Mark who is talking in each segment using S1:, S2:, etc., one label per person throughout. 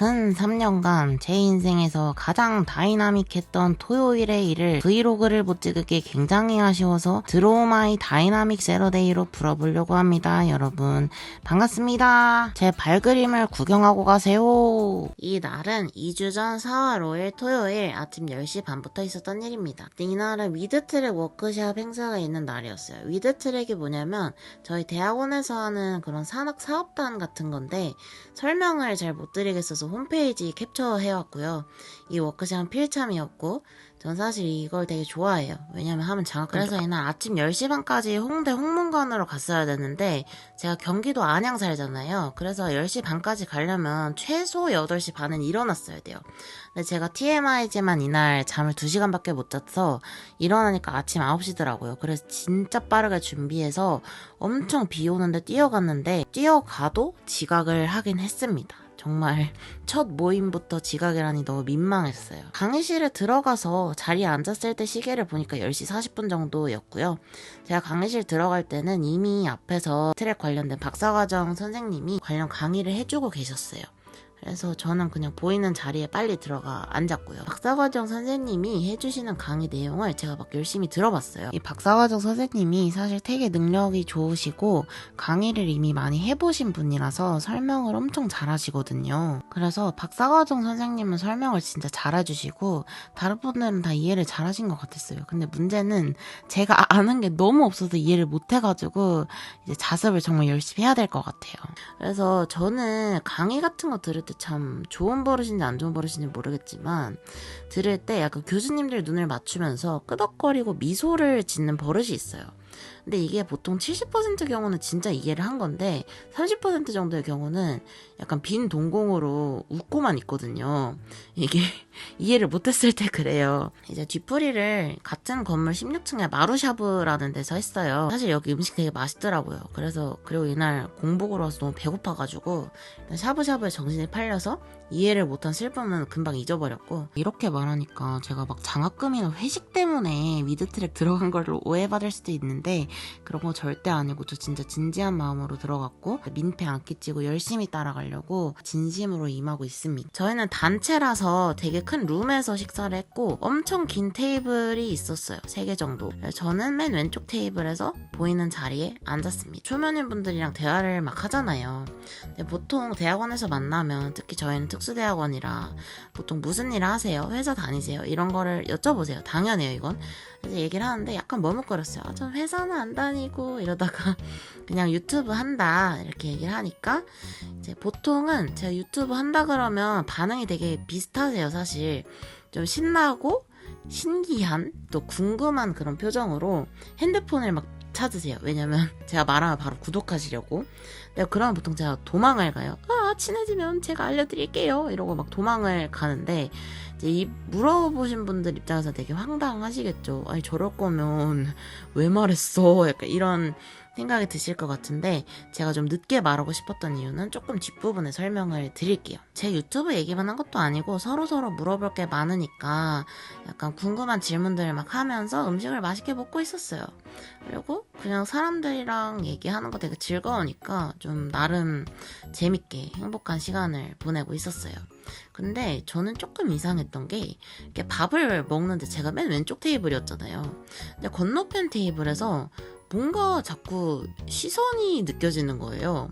S1: 근 3년간 제 인생에서 가장 다이나믹했던 토요일의 일을 브이로그를 못 찍기 굉장히 아쉬워서 드로우 마이 다이나믹 세러데이로 풀어보려고 합니다. 여러분 반갑습니다. 제 발그림을 구경하고 가세요. 이 날은 2주 전 4월 5일 토요일 아침 10시 반부터 있었던 일입니다. 이날은 위드트랙 워크샵 행사가 있는 날이었어요. 위드트랙이 뭐냐면 저희 대학원에서 하는 그런 산학사업단 같은 건데 설명을 잘 못 드리겠어서 홈페이지 캡처해왔고요. 이 워크샵은 필참이었고 전 사실 이걸 되게 좋아해요. 왜냐면 하면 장학금. 그래서 이날 아침 10시 반까지 홍대 홍문관으로 갔어야 되는데 제가 경기도 안양 살잖아요. 그래서 10시 반까지 가려면 최소 8시 반은 일어났어야 돼요. 근데 제가 TMI지만 이날 잠을 2시간밖에 못 자서 일어나니까 아침 9시더라고요. 그래서 진짜 빠르게 준비해서 엄청 비 오는데 뛰어갔는데 뛰어가도 지각을 하긴 했습니다. 정말 첫 모임부터 지각이라니 너무 민망했어요. 강의실에 들어가서 자리에 앉았을 때 시계를 보니까 10시 40분 정도였고요. 제가 강의실 들어갈 때는 이미 앞에서 트랙 관련된 박사과정 선생님이 관련 강의를 해주고 계셨어요. 그래서 저는 그냥 보이는 자리에 빨리 들어가 앉았고요. 박사과정 선생님이 해주시는 강의 내용을 제가 막 열심히 들어봤어요. 이 박사과정 선생님이 사실 되게 능력이 좋으시고 강의를 이미 많이 해보신 분이라서 설명을 엄청 잘하시거든요. 그래서 박사과정 선생님은 설명을 진짜 잘해주시고 다른 분들은 다 이해를 잘하신 것 같았어요. 근데 문제는 제가 아는 게 너무 없어서 이해를 못해가지고 이제 자습을 정말 열심히 해야 될 것 같아요. 그래서 저는 강의 같은 거 들을 때 참 좋은 버릇인지 안 좋은 버릇인지 모르겠지만 들을 때 약간 교수님들 눈을 맞추면서 끄덕거리고 미소를 짓는 버릇이 있어요. 근데 이게 보통 70% 경우는 진짜 이해를 한 건데 30% 정도의 경우는 약간 빈 동공으로 웃고만 있거든요. 이게 이해를 못했을 때 그래요. 이제 뒤풀이를 같은 건물 16층에 마루샤브라는 데서 했어요. 사실 여기 음식 되게 맛있더라고요. 그리고 이날 공복으로 와서 너무 배고파가지고 샤브샤브에 정신이 팔려서 이해를 못한 슬픔은 금방 잊어버렸고, 이렇게 말하니까 제가 막 장학금이나 회식 때문에 미드트랙 들어간 걸로 오해받을 수도 있는데 그런 거 절대 아니고 저 진짜 진지한 마음으로 들어갔고 민폐 안 끼치고 열심히 따라가려고 진심으로 임하고 있습니다. 저희는 단체라서 되게 큰 룸에서 식사를 했고 엄청 긴 테이블이 있었어요. 3개 정도. 저는 맨 왼쪽 테이블에서 보이는 자리에 앉았습니다. 초면인 분들이랑 대화를 막 하잖아요. 근데 보통 대학원에서 만나면, 특히 저희는 특수대학원이라 보통 무슨 일 하세요? 회사 다니세요? 이런 거를 여쭤보세요. 당연해요, 이건. 그래서 얘기를 하는데 약간 머뭇거렸어요. 전 회사는 안 다니고 이러다가 그냥 유튜브 한다 이렇게 얘기를 하니까 이제 보통은 제가 유튜브 한다 그러면 반응이 되게 비슷하세요. 사실 좀 신나고 신기한 또 궁금한 그런 표정으로 핸드폰을 막 찾으세요. 왜냐면 제가 말하면 바로 구독하시려고. 근데 그러면 보통 제가 도망을 가요. 친해지면 제가 알려드릴게요 이러고 막 도망을 가는데 이제 이 물어보신 분들 입장에서 되게 황당하시겠죠. 아니 저럴 거면 왜 말했어? 약간 이런 생각이 드실 것 같은데 제가 좀 늦게 말하고 싶었던 이유는 조금 뒷부분에 설명을 드릴게요. 제 유튜브 얘기만 한 것도 아니고 서로서로 물어볼 게 많으니까 약간 궁금한 질문들을 막 하면서 음식을 맛있게 먹고 있었어요. 그리고 그냥 사람들이랑 얘기하는 거 되게 즐거우니까 좀 나름 재밌게 행복한 시간을 보내고 있었어요. 근데 저는 조금 이상했던 게 이렇게 밥을 먹는데 제가 맨 왼쪽 테이블이었잖아요. 근데 건너편 테이블에서 뭔가 자꾸 시선이 느껴지는 거예요.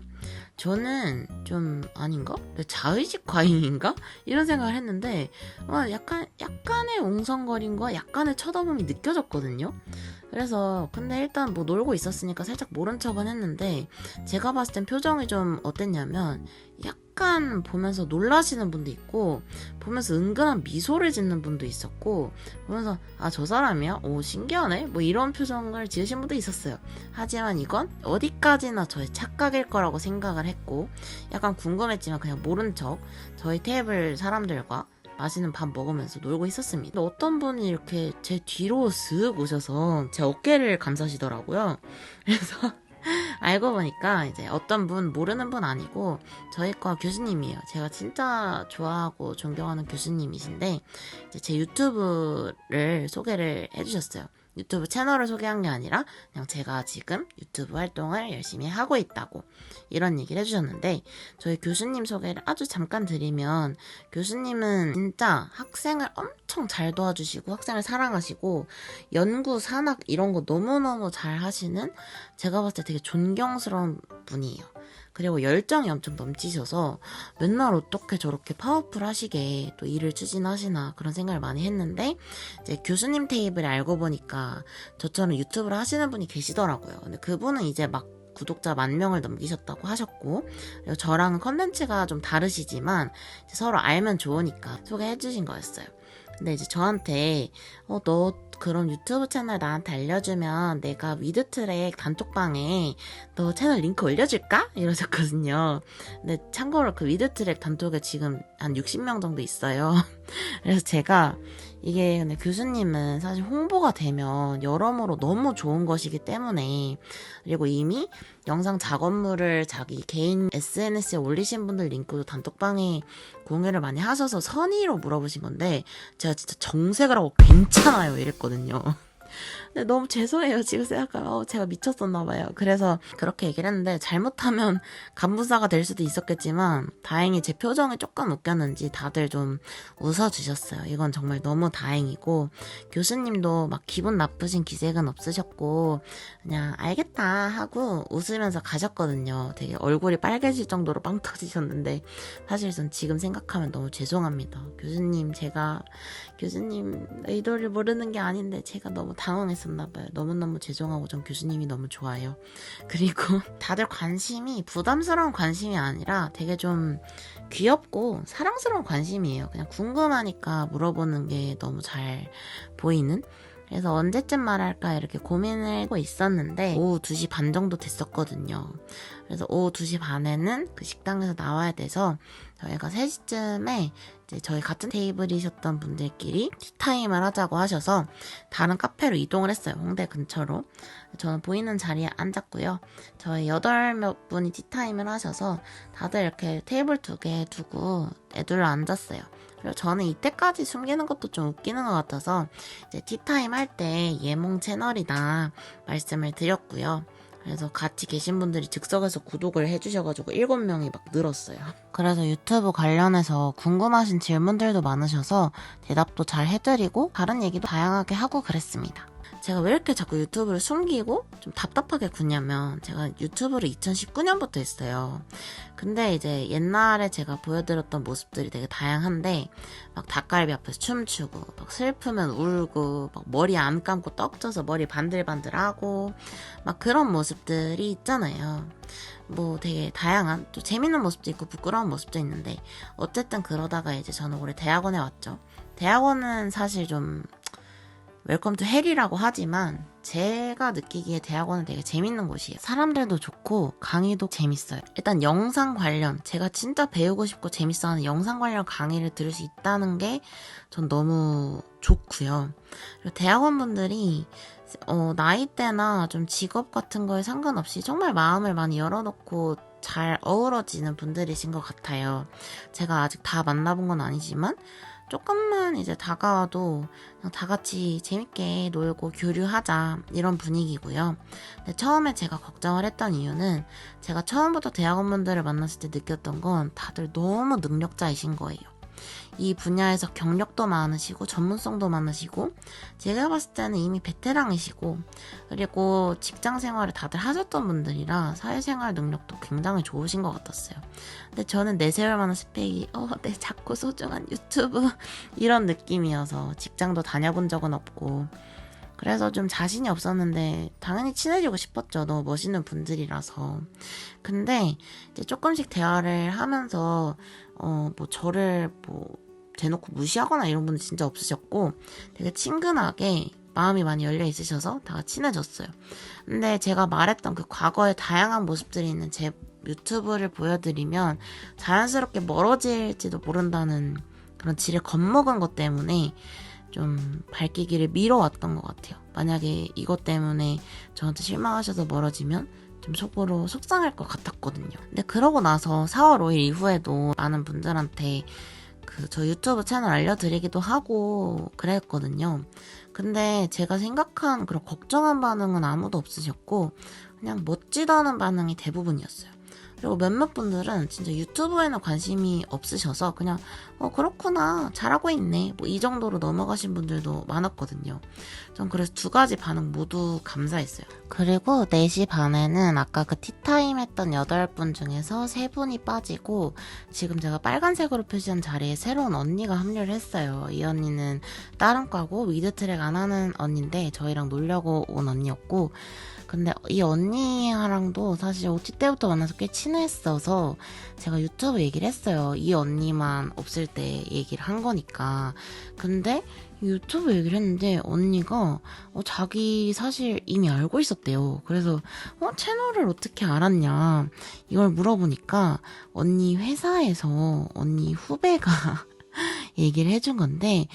S1: 저는 좀 아닌가? 자의식 과잉인가? 이런 생각을 했는데 약간의 웅성거림과 약간의 쳐다봄이 느껴졌거든요. 그래서 근데 일단 뭐 놀고 있었으니까 살짝 모른 척은 했는데 제가 봤을 땐 표정이 좀 어땠냐면 약간 보면서 놀라시는 분도 있고 보면서 은근한 미소를 짓는 분도 있었고 보면서 저 사람이야? 오 신기하네? 뭐 이런 표정을 지으신 분도 있었어요. 하지만 이건 어디까지나 저의 착각일 거라고 생각을 했고 약간 궁금했지만 그냥 모른 척 저희 테이블 사람들과 맛있는 밥 먹으면서 놀고 있었습니다. 어떤 분이 이렇게 제 뒤로 쓱 오셔서 제 어깨를 감싸시더라고요. 그래서 알고 보니까 이제 어떤 분, 모르는 분 아니고 저희 과 교수님이에요. 제가 진짜 좋아하고 존경하는 교수님이신데 이제 제 유튜브를 소개를 해주셨어요. 유튜브 채널을 소개한 게 아니라 그냥 제가 지금 유튜브 활동을 열심히 하고 있다고 이런 얘기를 해주셨는데, 저희 교수님 소개를 아주 잠깐 드리면, 교수님은 진짜 학생을 엄청 잘 도와주시고 학생을 사랑하시고 연구, 산학 이런 거 너무너무 잘 하시는, 제가 봤을 때 되게 존경스러운 분이에요. 그리고 열정이 엄청 넘치셔서 맨날 어떻게 저렇게 파워풀 하시게 또 일을 추진하시나 그런 생각을 많이 했는데, 이제 교수님 테이블에 알고 보니까 저처럼 유튜브를 하시는 분이 계시더라고요. 근데 그분은 이제 막 구독자 10,000명을 넘기셨다고 하셨고, 그리고 저랑은 컨텐츠가 좀 다르시지만 이제 서로 알면 좋으니까 소개해 주신 거였어요. 근데 이제 저한테 너 그럼 유튜브 채널 나한테 알려주면 내가 위드트랙 단톡방에 너 채널 링크 올려줄까? 이러셨거든요. 근데 참고로 그 위드트랙 단톡에 지금 한 60명 정도 있어요. 그래서 제가 이게, 근데 교수님은 사실 홍보가 되면 여러모로 너무 좋은 것이기 때문에, 그리고 이미 영상 작업물을 자기 개인 SNS에 올리신 분들 링크도 단톡방에 공유를 많이 하셔서 선의로 물어보신 건데, 제가 진짜 정색을 하고 괜찮아요 이랬거든요. 근데 너무 죄송해요. 지금 생각하면 제가 미쳤었나봐요. 그래서 그렇게 얘기를 했는데, 잘못하면 간부사가 될 수도 있었겠지만 다행히 제 표정이 조금 웃겼는지 다들 좀 웃어주셨어요. 이건 정말 너무 다행이고, 교수님도 막 기분 나쁘신 기색은 없으셨고 그냥 알겠다 하고 웃으면서 가셨거든요. 되게 얼굴이 빨개질 정도로 빵 터지셨는데, 사실 전 지금 생각하면 너무 죄송합니다. 교수님, 제가 교수님 의도를 모르는 게 아닌데 제가 너무 당황했었나봐요. 너무너무 죄송하고 전 교수님이 너무 좋아요. 그리고 다들 관심이 부담스러운 관심이 아니라 되게 좀 귀엽고 사랑스러운 관심이에요. 그냥 궁금하니까 물어보는 게 너무 잘 보이는? 그래서 언제쯤 말할까 이렇게 고민을 하고 있었는데, 오후 2시 반 정도 됐었거든요. 그래서 오후 2시 반에는 그 식당에서 나와야 돼서 저희가 3시쯤에 이제 저희 같은 테이블이셨던 분들끼리 티타임을 하자고 하셔서 다른 카페로 이동을 했어요. 홍대 근처로. 저는 보이는 자리에 앉았고요. 저희 8몇 분이 티타임을 하셔서 다들 이렇게 테이블 2개 두고 애둘러 앉았어요. 그리고 저는 이때까지 숨기는 것도 좀 웃기는 것 같아서 이제 티타임 할 때 예몽 채널이다 말씀을 드렸고요. 그래서 같이 계신 분들이 즉석에서 구독을 해주셔가지고 7명이 막 늘었어요. 그래서 유튜브 관련해서 궁금하신 질문들도 많으셔서 대답도 잘 해드리고 다른 얘기도 다양하게 하고 그랬습니다. 제가 왜 이렇게 자꾸 유튜브를 숨기고 좀 답답하게 구냐면, 제가 유튜브를 2019년부터 했어요. 근데 이제 옛날에 제가 보여드렸던 모습들이 되게 다양한데, 막 닭갈비 앞에서 춤추고, 막 슬프면 울고, 막 머리 안 감고 떡져서 머리 반들반들하고, 막 그런 모습들이 있잖아요. 뭐 되게 다양한, 또 재밌는 모습도 있고 부끄러운 모습도 있는데, 어쨌든 그러다가 이제 저는 올해 대학원에 왔죠. 대학원은 사실 좀 웰컴 투 헬이라고 하지만 제가 느끼기에 대학원은 되게 재밌는 곳이에요. 사람들도 좋고 강의도 재밌어요. 일단 영상 관련, 제가 진짜 배우고 싶고 재밌어하는 영상 관련 강의를 들을 수 있다는 게 전 너무 좋고요. 그리고 대학원분들이 나이대나 좀 직업 같은 거에 상관없이 정말 마음을 많이 열어놓고 잘 어우러지는 분들이신 것 같아요. 제가 아직 다 만나본 건 아니지만 조금만 이제 다가와도 그냥 다 같이 재밌게 놀고 교류하자 이런 분위기고요. 근데 처음에 제가 걱정을 했던 이유는, 제가 처음부터 대학원분들을 만났을 때 느꼈던 건 다들 너무 능력자이신 거예요. 이 분야에서 경력도 많으시고 전문성도 많으시고, 제가 봤을 때는 이미 베테랑이시고, 그리고 직장 생활을 다들 하셨던 분들이라 사회생활 능력도 굉장히 좋으신 것 같았어요. 근데 저는 내세울 만한 스펙이 내 작고 소중한 유튜브 이런 느낌이어서 직장도 다녀본 적은 없고, 그래서 좀 자신이 없었는데 당연히 친해지고 싶었죠. 너무 멋있는 분들이라서. 근데 이제 조금씩 대화를 하면서 저를 대놓고 무시하거나 이런 분은 진짜 없으셨고, 되게 친근하게 마음이 많이 열려 있으셔서 다 친해졌어요. 근데 제가 말했던 그 과거의 다양한 모습들이 있는 제 유튜브를 보여드리면 자연스럽게 멀어질지도 모른다는 그런 지를 겁먹은 것 때문에 좀 밝히기를 미뤄왔던 것 같아요. 만약에 이것 때문에 저한테 실망하셔서 멀어지면 좀 속으로 속상할 것 같았거든요. 근데 그러고 나서 4월 5일 이후에도 많은 분들한테 저 유튜브 채널 알려드리기도 하고 그랬거든요. 근데 제가 생각한 그런 걱정한 반응은 아무도 없으셨고 그냥 멋지다는 반응이 대부분이었어요. 그리고 몇몇 분들은 진짜 유튜브에는 관심이 없으셔서 그냥 그렇구나 잘하고 있네 뭐 이 정도로 넘어가신 분들도 많았거든요. 전 그래서 두 가지 반응 모두 감사했어요. 그리고 4시 반에는 아까 그 티타임 했던 8분 중에서 3분이 빠지고 지금 제가 빨간색으로 표시한 자리에 새로운 언니가 합류를 했어요. 이 언니는 다른 과고 위드트랙 안 하는 언니인데 저희랑 놀려고 온 언니였고, 근데 이 언니랑도 사실 OT 때부터 만나서 꽤 친했어서 제가 유튜브 얘기를 했어요. 이 언니만 없을 때 얘기를 한 거니까. 근데 유튜브 얘기를 했는데 언니가 자기 사실 이미 알고 있었대요. 그래서 채널을 어떻게 알았냐 이걸 물어보니까 언니 회사에서 언니 후배가 얘기를 해준 건데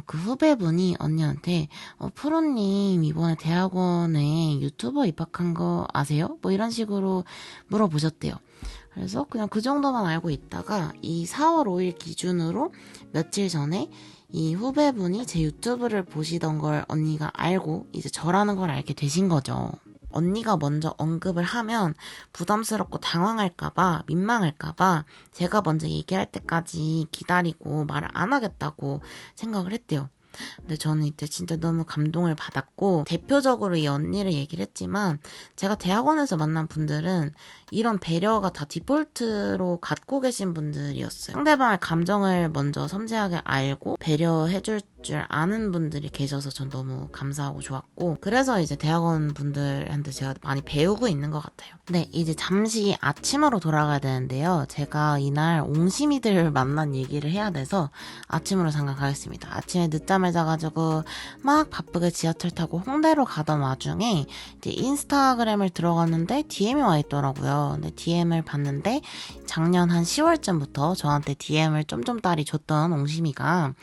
S1: 그 후배분이 언니한테 프로님 이번에 대학원에 유튜버 입학한 거 아세요? 뭐 이런 식으로 물어보셨대요. 그래서 그냥 그 정도만 알고 있다가 이 4월 5일 기준으로 며칠 전에 이 후배분이 제 유튜브를 보시던 걸 언니가 알고 이제 저라는 걸 알게 되신 거죠. 언니가 먼저 언급을 하면 부담스럽고 당황할까봐 민망할까봐 제가 먼저 얘기할 때까지 기다리고 말을 안 하겠다고 생각을 했대요. 근데 저는 이때 진짜 너무 감동을 받았고, 대표적으로 이 언니를 얘기를 했지만 제가 대학원에서 만난 분들은 이런 배려가 다 디폴트로 갖고 계신 분들이었어요. 상대방의 감정을 먼저 섬세하게 알고 배려해줄 줄 아는 분들이 계셔서 전 너무 감사하고 좋았고, 그래서 이제 대학원 분들한테 제가 많이 배우고 있는 것 같아요. 네, 이제 잠시 아침으로 돌아가야 되는데요. 제가 이날 옹심이들 만난 얘기를 해야 돼서 아침으로 잠깐 가겠습니다. 아침에 늦잠을 자가지고 막 바쁘게 지하철 타고 홍대로 가던 와중에 이제 인스타그램을 들어갔는데 DM이 와 있더라고요. 근데 DM을 봤는데 작년 한 10월쯤부터 저한테 DM을 쫌쫌따리 줬던 옹심이가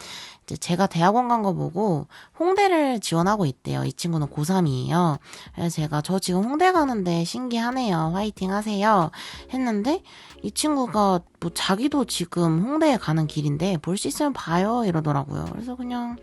S1: 이제 제가 대학원 간 거 보고 홍대를 지원하고 있대요. 이 친구는 고3이에요. 그래서 제가 저 지금 홍대 가는데 신기하네요. 화이팅 하세요. 했는데 이 친구가 뭐 자기도 지금 홍대에 가는 길인데 볼 수 있으면 봐요 이러더라고요. 그래서 그냥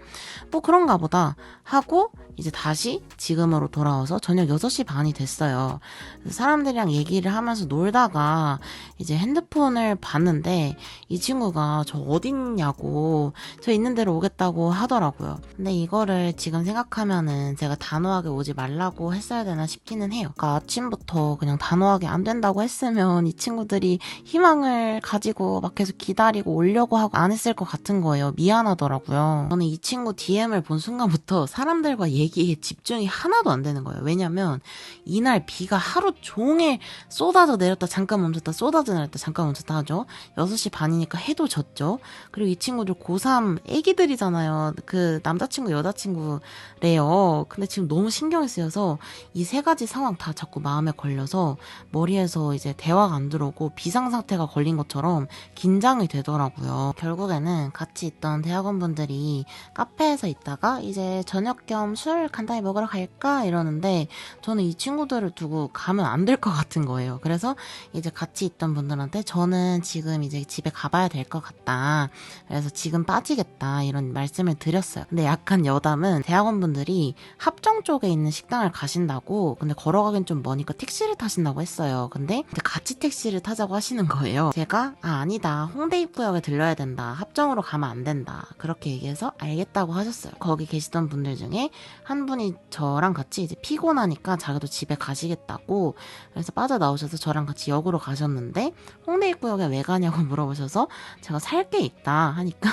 S1: 뭐 그런가 보다 하고 이제 다시 지금으로 돌아와서 저녁 6시 반이 됐어요. 사람들이랑 얘기를 하면서 놀다가 이제 핸드폰을 봤는데 이 친구가 저 어딨냐고 저 있는 대로 오겠다고 하더라고요. 근데 이거를 지금 생각하면은 제가 단호하게 오지 말라고 했어야 되나 싶기는 해요. 그러니까 아침부터 그냥 단호하게 안 된다고 했으면 이 친구들이 희망을 가지고 막 계속 기다리고 오려고 하고 안 했을 것 같은 거예요. 미안하더라고요. 저는 이 친구 DM을 본 순간부터 사람들과 얘기에 집중이 하나도 안 되는 거예요. 왜냐면 이날 비가 하루 종일 쏟아져 내렸다 잠깐 멈췄다 쏟아져 내렸다 잠깐 멈췄다 하죠. 6시 반이니까 해도 졌죠. 그리고 이 친구들 고3 애기들이잖아요. 그 남자친구 여자친구래요. 근데 지금 너무 신경이 쓰여서 이 세 가지 상황 다 자꾸 마음에 걸려서 머리에서 이제 대화가 안 들어오고 비상사태가 걸린 것처럼 긴장이 되더라고요. 결국에는 같이 있던 대학원분들이 카페에서 있다가 이제 저녁 겸 술 간단히 먹으러 갈까 이러는데 저는 이 친구들을 두고 가면 안 될 것 같은 거예요. 그래서 이제 같이 있던 분들한테 저는 지금 이제 집에 가봐야 될 것 같다. 그래서 지금 빠지겠다 이런 말씀을 드렸어요. 근데 약간 여담은 대학원분들이 합정 쪽에 있는 식당을 가신다고, 근데 걸어가긴 좀 머니까 택시를 타신다고 했어요. 근데 같이 택시를 타자고 하시는 거예요. 제가 아니다 홍대 입구역에 들려야 된다 합정으로 가면 안 된다 그렇게 얘기해서 알겠다고 하셨어요. 거기 계시던 분들 중에 한 분이 저랑 같이 이제 피곤하니까 자기도 집에 가시겠다고 그래서 빠져나오셔서 저랑 같이 역으로 가셨는데 홍대 입구역에 왜 가냐고 물어보셔서 제가 살 게 있다 하니까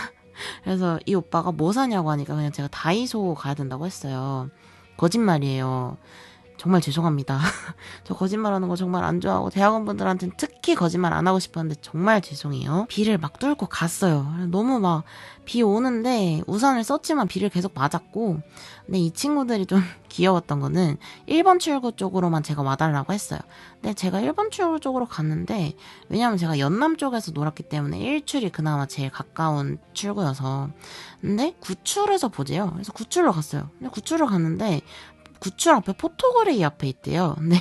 S1: 그래서 이 오빠가 뭐 사냐고 하니까 그냥 제가 다이소 가야 된다고 했어요. 거짓말이에요. 정말 죄송합니다. 저 거짓말하는 거 정말 안 좋아하고 대학원분들한테는 특히 거짓말 안 하고 싶었는데 정말 죄송해요. 비를 막 뚫고 갔어요. 너무 막 비 오는데 우산을 썼지만 비를 계속 맞았고, 근데 이 친구들이 좀 귀여웠던 거는 1번 출구 쪽으로만 제가 와달라고 했어요. 근데 제가 1번 출구 쪽으로 갔는데 왜냐면 제가 연남 쪽에서 놀았기 때문에 1출이 그나마 제일 가까운 출구여서, 근데 9출에서 보재요. 그래서 9출로 갔어요. 근데 9출로 갔는데 구출 앞에 포토그레이 앞에 있대요. 근데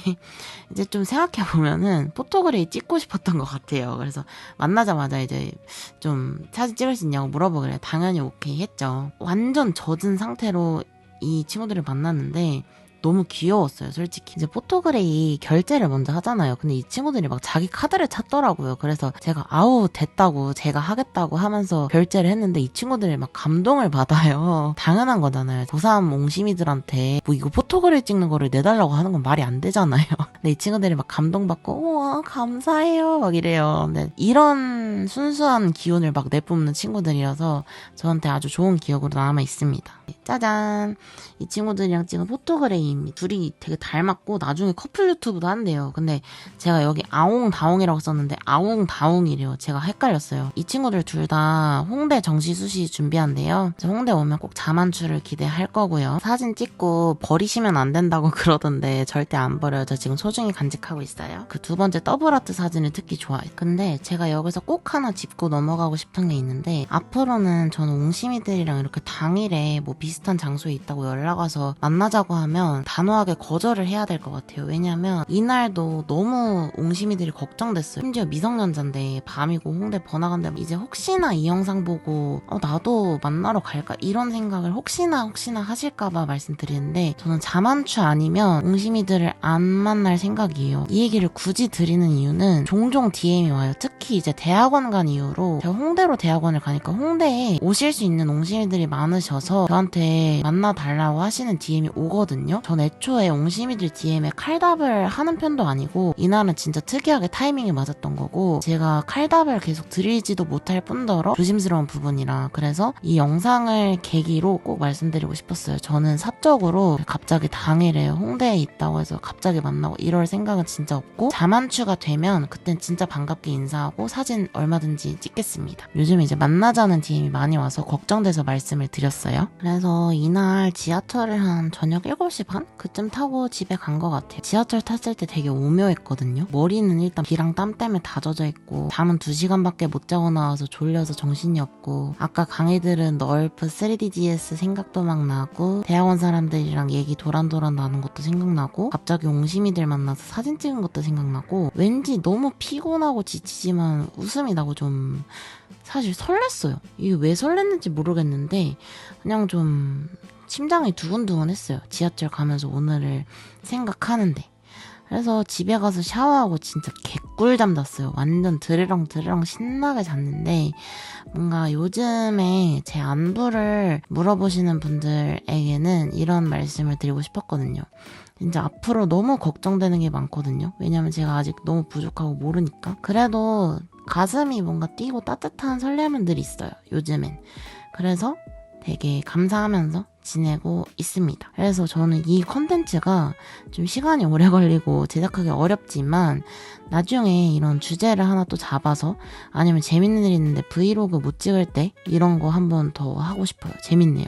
S1: 이제 좀 생각해보면은 포토그레이 찍고 싶었던 것 같아요. 그래서 만나자마자 이제 좀 사진 찍을 수 있냐고 물어보길래 당연히 오케이 했죠. 완전 젖은 상태로 이 친구들을 만났는데 너무 귀여웠어요, 솔직히. 이제 포토그레이 결제를 먼저 하잖아요. 근데 이 친구들이 막 자기 카드를 찾더라고요. 그래서 제가 아우 됐다고 제가 하겠다고 하면서 결제를 했는데 이 친구들이 막 감동을 받아요. 당연한 거잖아요. 고3 옹심이들한테 뭐 이거 포토그레이 찍는 거를 내달라고 하는 건 말이 안 되잖아요. 근데 이 친구들이 막 감동받고 우와 감사해요 막 이래요. 근데 이런 순수한 기운을 막 내뿜는 친구들이라서 저한테 아주 좋은 기억으로 남아 있습니다. 짜잔! 이 친구들이랑 찍은 포토그레이입니다. 둘이 되게 닮았고 나중에 커플 유튜브도 한대요. 근데 제가 여기 아웅다웅이라고 썼는데 아웅다웅이래요. 제가 헷갈렸어요. 이 친구들 둘 다 홍대 정시수시 준비한대요. 홍대 오면 꼭 자만추를 기대할 거고요. 사진 찍고 버리시면 안 된다고 그러던데 절대 안 버려요. 저 지금 소중히 간직하고 있어요. 그 두 번째 더블아트 사진을 특히 좋아해요. 근데 제가 여기서 꼭 하나 짚고 넘어가고 싶은 게 있는데 앞으로는 저는 옹심이들이랑 이렇게 당일에 뭐 비슷한 장소에 있다고 연락 와서 만나자고 하면 단호하게 거절을 해야 될 것 같아요. 왜냐면 이날도 너무 옹심이들이 걱정됐어요. 심지어 미성년자인데 밤이고 홍대 번화가인데 이제 혹시나 이 영상 보고 나도 만나러 갈까 이런 생각을 혹시나 하실까봐 말씀드리는데 저는 자만추 아니면 옹심이들을 안 만날 생각이에요. 이 얘기를 굳이 드리는 이유는 종종 DM이 와요. 특히 이제 대학원 간 이후로 제가 홍대로 대학원을 가니까 홍대에 오실 수 있는 옹심이들이 많으셔서 저한테 만나달라고 하시는 DM이 오거든요. 전 애초에 옹심이들 DM에 칼답을 하는 편도 아니고 이날은 진짜 특이하게 타이밍이 맞았던 거고 제가 칼답을 계속 드리지도 못할 뿐더러 조심스러운 부분이라 그래서 이 영상을 계기로 꼭 말씀드리고 싶었어요. 저는 사적으로 갑자기 당일에 홍대에 있다고 해서 갑자기 만나고 이럴 생각은 진짜 없고 자만추가 되면 그땐 진짜 반갑게 인사하고 사진 얼마든지 찍겠습니다. 요즘 이제 만나자는 DM이 많이 와서 걱정돼서 말씀을 드렸어요. 그래서 이날 지하철을 한 저녁 7시 반? 그쯤 타고 집에 간 것 같아요. 지하철 탔을 때 되게 오묘했거든요. 머리는 일단 비랑 땀 때문에 다 젖어 있고 잠은 2시간밖에 못 자고 나와서 졸려서 정신이 없고 아까 강의들은 널프 3DGS 생각도 막 나고 대학원 사람들이랑 얘기 도란도란 나눈 것도 생각나고 갑자기 옹심이들 만나서 사진 찍은 것도 생각나고 왠지 너무 피곤하고 지치지만 웃음이 나고 좀 사실 설렜어요. 이게 왜 설렜는지 모르겠는데 그냥 좀 심장이 두근두근 했어요. 지하철 가면서 오늘을 생각하는데. 그래서 집에 가서 샤워하고 진짜 개꿀잠 잤어요. 완전 드르렁 신나게 잤는데 뭔가 요즘에 제 안부를 물어보시는 분들에게는 이런 말씀을 드리고 싶었거든요. 진짜 앞으로 너무 걱정되는 게 많거든요. 왜냐면 제가 아직 너무 부족하고 모르니까. 그래도 가슴이 뭔가 뛰고 따뜻한 설렘은 늘 있어요. 요즘엔. 그래서 되게 감사하면서 지내고 있습니다. 그래서 저는 이 컨텐츠가 좀 시간이 오래 걸리고 제작하기 어렵지만 나중에 이런 주제를 하나 또 잡아서 아니면 재밌는 일 있는데 브이로그 못 찍을 때 이런 거 한번 더 하고 싶어요. 재밌네요.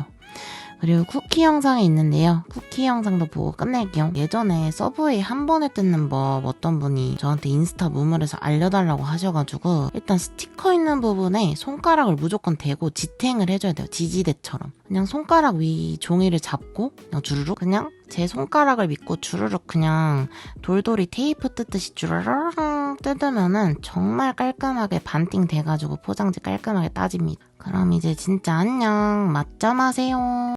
S1: 그리고 쿠키 영상이 있는데요. 쿠키 영상도 보고 끝낼게요. 예전에 서브웨이 한 번에 뜯는 법 어떤 분이 저한테 인스타 무물에서 알려달라고 하셔가지고 일단 스티커 있는 부분에 손가락을 무조건 대고 지탱을 해줘야 돼요. 지지대처럼. 그냥 손가락 위 종이를 잡고 그냥 주르륵 그냥 제 손가락을 믿고 주르륵 그냥 돌돌이 테이프 뜯듯이 주르륵 뜯으면은 정말 깔끔하게 반띵 돼가지고 포장지 깔끔하게 따집니다. 그럼 이제 진짜 안녕. 맛점 하세요.